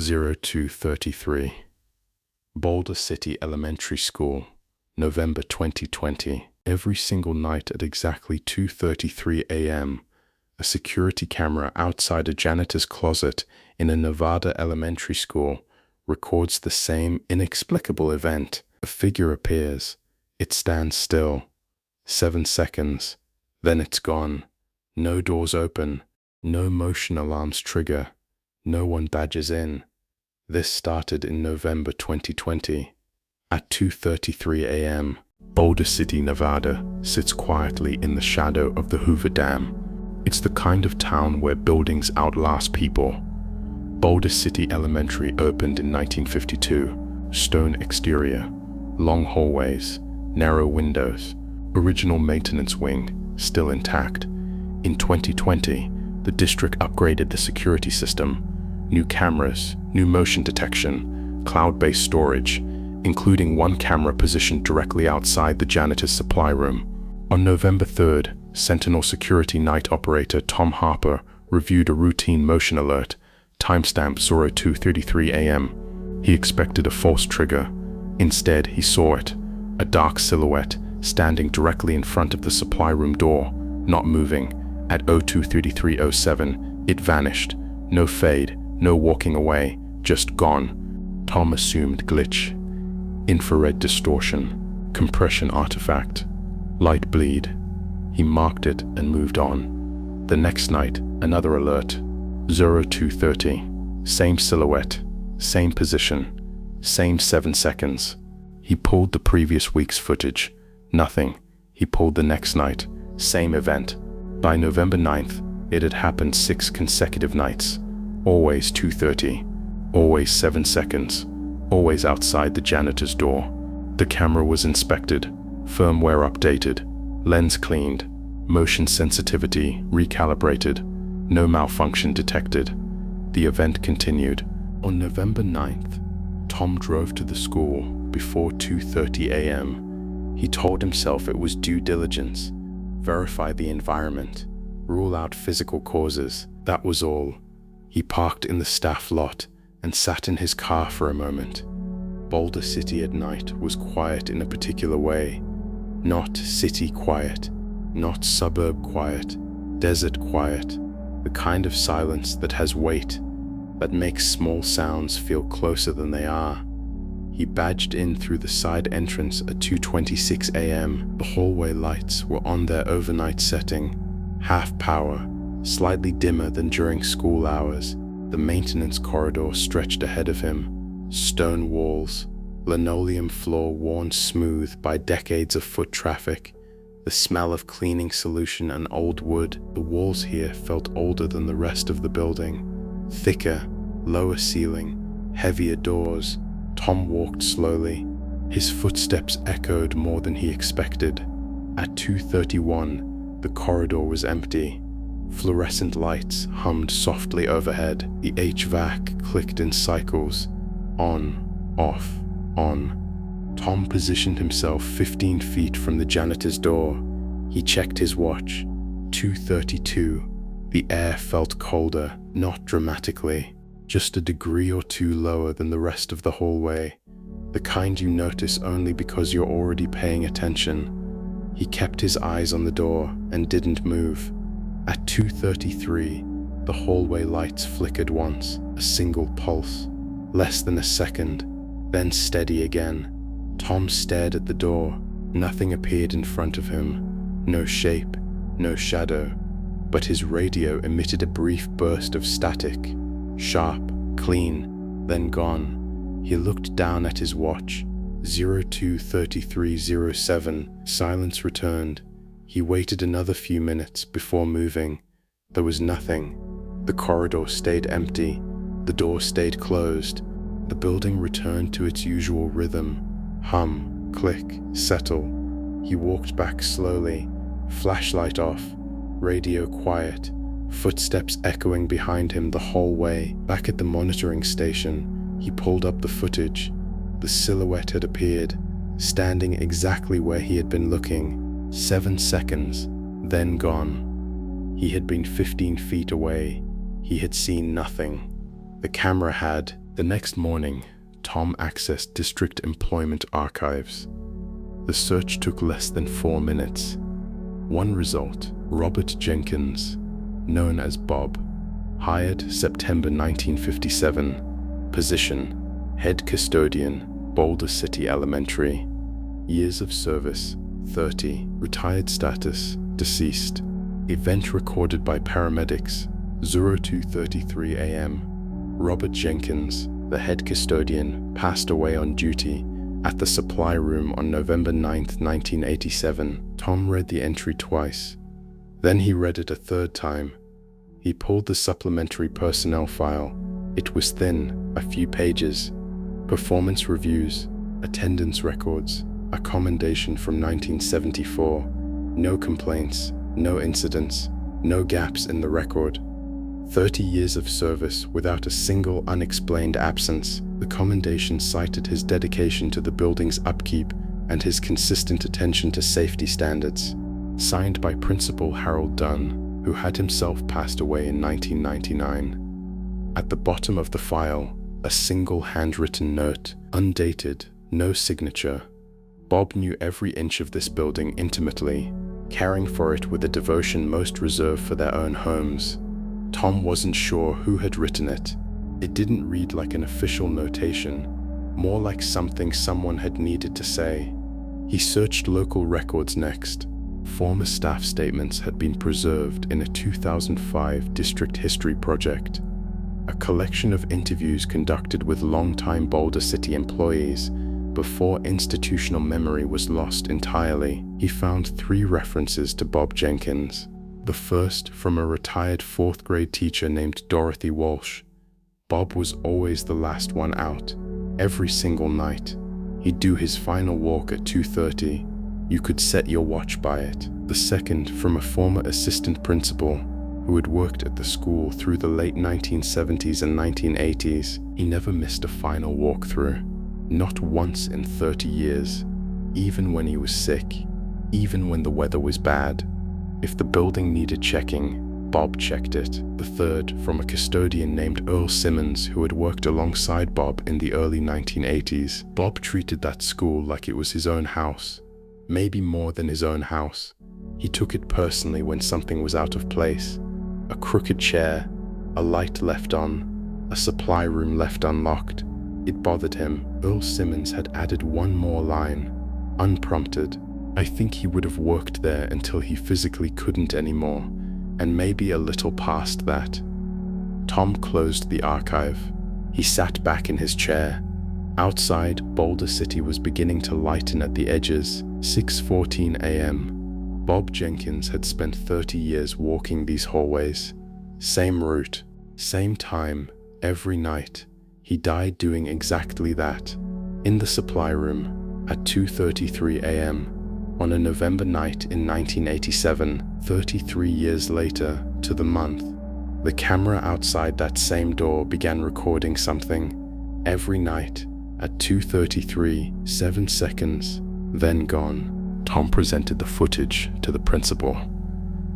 0233. Boulder City Elementary School, November 2020. Every single night at exactly 2:33 a.m., a security camera outside a janitor's closet in a Nevada elementary school records the same inexplicable event. A figure appears. It stands still. 7 seconds. Then it's gone. No doors open. No motion alarms trigger. No one badges in. This started in November 2020. At 2:33 a.m., Boulder City, Nevada sits quietly in the shadow of the Hoover Dam. It's the kind of town where buildings outlast people. Boulder City Elementary opened in 1952. Stone exterior, long hallways, narrow windows, original maintenance wing, still intact. In 2020, the district upgraded the security system. New cameras, new motion detection, cloud-based storage, including one camera positioned directly outside the janitor's supply room. On November 3rd, Sentinel Security Night Operator Tom Harper reviewed a routine motion alert, timestamp 02:33 a.m. He expected a false trigger. Instead, he saw it, a dark silhouette standing directly in front of the supply room door, not moving. At 02:33:07, it vanished. No fade, no walking away, just gone. Tom assumed glitch. Infrared distortion, compression artifact, light bleed. He marked it and moved on. The next night, another alert. 02:30. Same silhouette, same position, same 7 seconds. He pulled the previous week's footage. Nothing. He pulled the next night. Same event. By November 9th, it had happened 6 consecutive nights. Always 2:30. Always 7 seconds. Always outside the janitor's door. The camera was inspected. Firmware updated. Lens cleaned. Motion sensitivity recalibrated. No malfunction detected. The event continued. On November 9th, Tom drove to the school before 2:30 a.m. He told himself it was due diligence. Verify the environment. Rule out physical causes. That was all. He parked in the staff lot and sat in his car for a moment. Boulder City at night was quiet in a particular way. Not city quiet, not suburb quiet, desert quiet. The kind of silence that has weight, that makes small sounds feel closer than they are. He badged in through the side entrance at 2:26 a.m. The hallway lights were on their overnight setting, half power, slightly dimmer than during school hours. The maintenance corridor stretched ahead of him. Stone walls, linoleum floor worn smooth by decades of foot traffic. The smell of cleaning solution and old wood. The walls here felt older than the rest of the building. Thicker, lower ceiling, heavier doors. Tom walked slowly. His footsteps echoed more than he expected. At 2:31, the corridor was empty. Fluorescent lights hummed softly overhead. The HVAC clicked in cycles. On, off, on. Tom positioned himself 15 feet from the janitor's door. He checked his watch. 2:32. The air felt colder, not dramatically, just a degree or two lower than the rest of the hallway. The kind you notice only because you're already paying attention. He kept his eyes on the door and didn't move. At 2:33, the hallway lights flickered once, a single pulse. Less than a second, then steady again. Tom stared at the door. Nothing appeared in front of him. No shape, no shadow. But his radio emitted a brief burst of static. Sharp, clean, then gone. He looked down at his watch. 02:33:07. Silence returned. He waited another few minutes before moving. There was nothing. The corridor stayed empty. The door stayed closed. The building returned to its usual rhythm. Hum, click, settle. He walked back slowly. Flashlight off. Radio quiet. Footsteps echoing behind him the whole way. Back at the monitoring station, he pulled up the footage. The silhouette had appeared, standing exactly where he had been looking. 7 seconds, then gone. He had been 15 feet away. He had seen nothing. The camera had, The next morning, Tom accessed district employment archives. The search took less than 4 minutes. One result: Robert Jenkins, known as Bob, hired September 1957, position, head custodian, Boulder City Elementary. Years of service, 30. Retired status, deceased. Event recorded by paramedics, 02:33 a.m. Robert Jenkins, the head custodian, passed away on duty at the supply room on November 9, 1987. Tom read the entry twice. Then he read it a third time. He pulled the supplementary personnel file. It was thin, a few pages. Performance reviews, attendance records, a commendation from 1974. No complaints, no incidents, no gaps in the record. 30 years of service without a single unexplained absence. The commendation cited his dedication to the building's upkeep and his consistent attention to safety standards. Signed by Principal Harold Dunn, who had himself passed away in 1999. At the bottom of the file, a single handwritten note, undated, no signature. Bob knew every inch of this building intimately, caring for it with a devotion most reserved for their own homes. Tom wasn't sure who had written it. It didn't read like an official notation, more like something someone had needed to say. He searched local records next. Former staff statements had been preserved in a 2005 district history project, a collection of interviews conducted with longtime Boulder City employees before institutional memory was lost entirely. He found 3 references to Bob Jenkins. The first from a retired 4th grade teacher named Dorothy Walsh. Bob was always the last one out, every single night. He'd do his final walk at 2:30. You could set your watch by it. The second from a former assistant principal who had worked at the school through the late 1970s and 1980s. He never missed a final walkthrough, not once in 30 years, even when he was sick, even when the weather was bad. If the building needed checking, Bob checked it. The third from a custodian named Earl Simmons who had worked alongside Bob in the early 1980s. Bob treated that school like it was his own house, maybe more than his own house. He took it personally when something was out of place. A crooked chair, a light left on, a supply room left unlocked. It bothered him. Earl Simmons had added one more line, unprompted. I think he would have worked there until he physically couldn't anymore, and maybe a little past that. Tom closed the archive. He sat back in his chair. Outside, Boulder City was beginning to lighten at the edges. 6:14 a.m. Bob Jenkins had spent 30 years walking these hallways. Same route, same time, every night. He died doing exactly that, in the supply room, at 2:33 a.m. on a November night in 1987, 33 years later to the month. The camera outside that same door began recording something. Every night, at 2:33, 7 seconds, then gone. Tom presented the footage to the principal.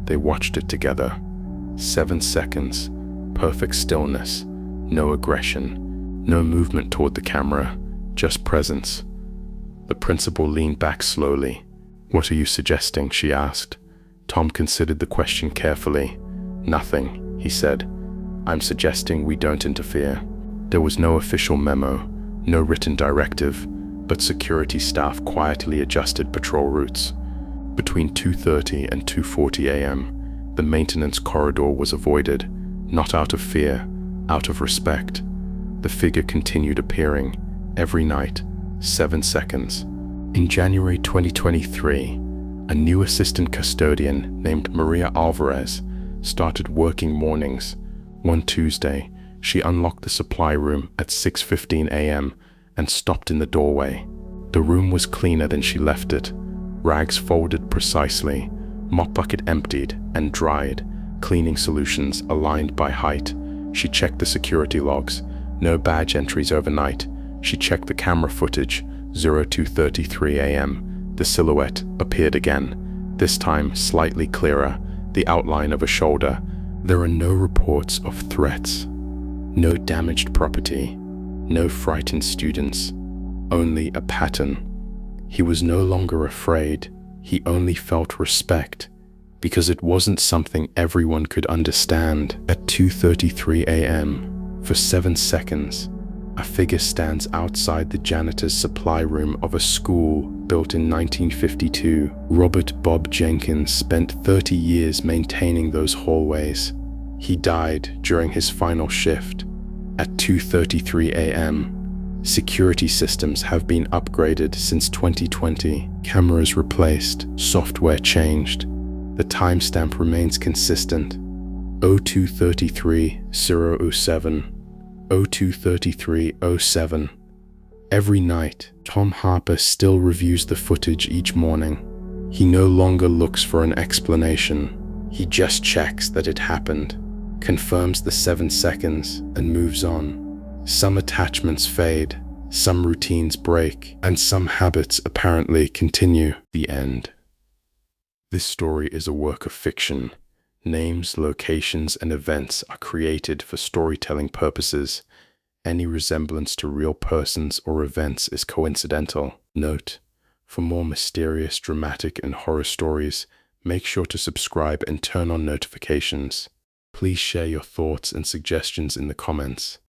They watched it together. 7 seconds, perfect stillness, no aggression, no movement toward the camera, just presence. The principal leaned back slowly. What are you suggesting? She asked. Tom considered the question carefully. Nothing, he said. I'm suggesting we don't interfere. There was no official memo, no written directive, but security staff quietly adjusted patrol routes. Between 2:30 and 2:40 a.m., the maintenance corridor was avoided, not out of fear, out of respect. The figure continued appearing, every night, 7 seconds. In January 2023, a new assistant custodian named Maria Alvarez started working mornings. One Tuesday, she unlocked the supply room at 6:15 a.m. and stopped in the doorway. The room was cleaner than she left it, rags folded precisely, mop bucket emptied and dried, cleaning solutions aligned by height. She checked the security logs, no badge entries overnight. She checked the camera footage, 02:33 a.m. The silhouette appeared again, this time slightly clearer, the outline of a shoulder. There are no reports of threats, no damaged property, No frightened students, only a pattern. He was no longer afraid, he only felt respect, because it wasn't something everyone could understand. At 2:33 a.m., for 7 seconds, a figure stands outside the janitor's supply room of a school built in 1952. Robert Bob Jenkins spent 30 years maintaining those hallways. He died during his final shift. At 2:33 a.m., security systems have been upgraded since 2020. Cameras replaced, software changed. The timestamp remains consistent. 02:33:07, 02:33:07. Every night, Tom Harper still reviews the footage each morning. He no longer looks for an explanation. He just checks that it happened, confirms the 7 seconds, and moves on. Some attachments fade, some routines break, and some habits apparently continue. The end. This story is a work of fiction. Names, locations, and events are created for storytelling purposes. Any resemblance to real persons or events is coincidental. Note: for more mysterious, dramatic, and horror stories, make sure to subscribe and turn on notifications. Please share your thoughts and suggestions in the comments.